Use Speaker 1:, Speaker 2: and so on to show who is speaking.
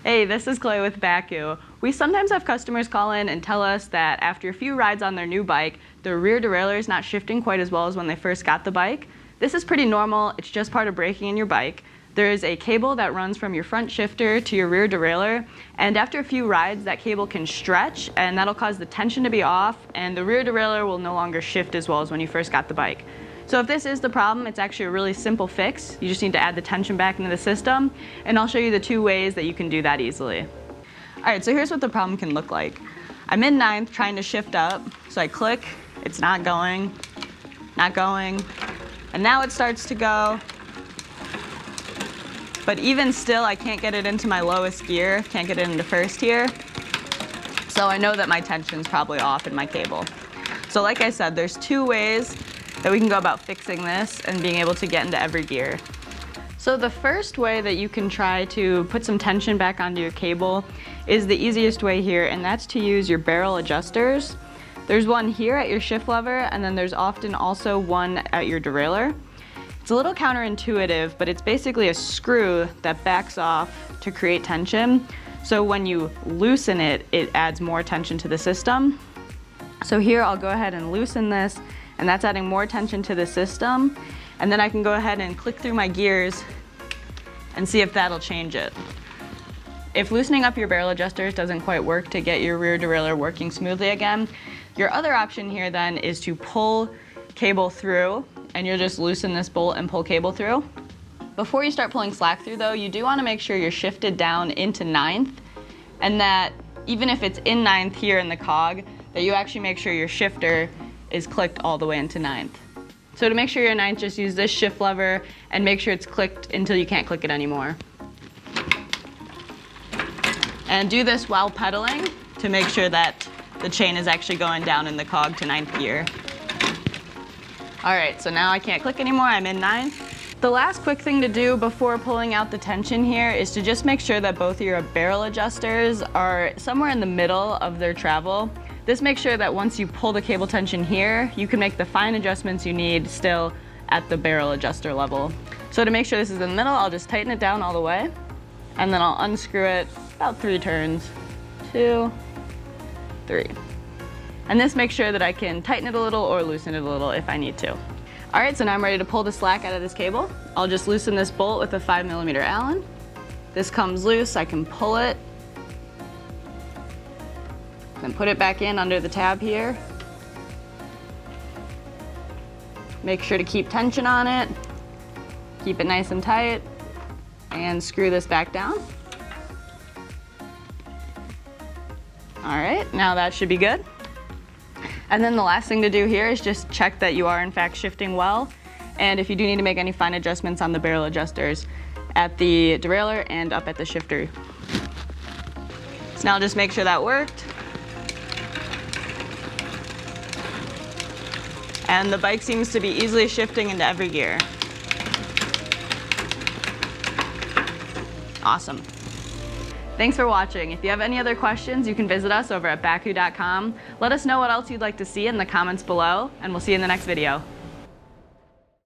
Speaker 1: Hey, this is Chloe with Bakcou. We sometimes have customers call in and tell us that after a few rides on their new bike, the rear derailleur is not shifting quite as well as when they first got the bike. This is pretty normal. It's just part of braking in your bike. There is a cable that runs from your front shifter to your rear derailleur, and after a few rides, that cable can stretch, and that'll cause the tension to be off, and the rear derailleur will no longer shift as well as when you first got the bike. So if this is the problem, it's actually a really simple fix. You just need to add the tension back into the system, and I'll show you the 2 ways that you can do that easily. All right, so here's what the problem can look like. I'm in 9th trying to shift up, so I click, it's not going, and now it starts to go. But even still, I can't get it into my lowest gear, can't get it into first here. So I know that my tension's probably off in my cable. So like I said, there's 2 ways that we can go about fixing this and being able to get into every gear. So the first way that you can try to put some tension back onto your cable is the easiest way here, and that's to use your barrel adjusters. There's one here at your shift lever, and then there's often also one at your derailleur. It's a little counterintuitive, but it's basically a screw that backs off to create tension. So when you loosen it, it adds more tension to the system. So here I'll go ahead and loosen this, and that's adding more tension to the system. And then I can go ahead and click through my gears and see if that'll change it. If loosening up your barrel adjusters doesn't quite work to get your rear derailleur working smoothly again, your other option here then is to pull cable through, and you'll just loosen this bolt and pull cable through. Before you start pulling slack through though, you do want to make sure you're shifted down into 9th, and that even if it's in 9th here in the cog, that you actually make sure your shifter is clicked all the way into 9th. So to make sure you're 9th, just use this shift lever and make sure it's clicked until you can't click it anymore. And do this while pedaling to make sure that the chain is actually going down in the cog to 9th gear. All right, so now I can't click anymore, I'm in 9th. The last quick thing to do before pulling out the tension here is to just make sure that both of your barrel adjusters are somewhere in the middle of their travel. This makes sure that once you pull the cable tension here, you can make the fine adjustments you need still at the barrel adjuster level. So to make sure this is in the middle, I'll just tighten it down all the way, and then I'll unscrew it about 3 turns. 2, 3. And this makes sure that I can tighten it a little or loosen it a little if I need to. All right, so now I'm ready to pull the slack out of this cable. I'll just loosen this bolt with a 5mm Allen. This comes loose, I can pull it, then put it back in under the tab here. Make sure to keep tension on it, keep it nice and tight, and screw this back down. All right, now that should be good. And then the last thing to do here is just check that you are in fact shifting well, and if you do need to make any fine adjustments on the barrel adjusters at the derailleur and up at the shifter. So now just make sure that worked. And the bike seems to be easily shifting into every gear. Awesome. Thanks for watching. If you have any other questions, you can visit us over at bakcou.com. Let us know what else you'd like to see in the comments below, and we'll see you in the next video.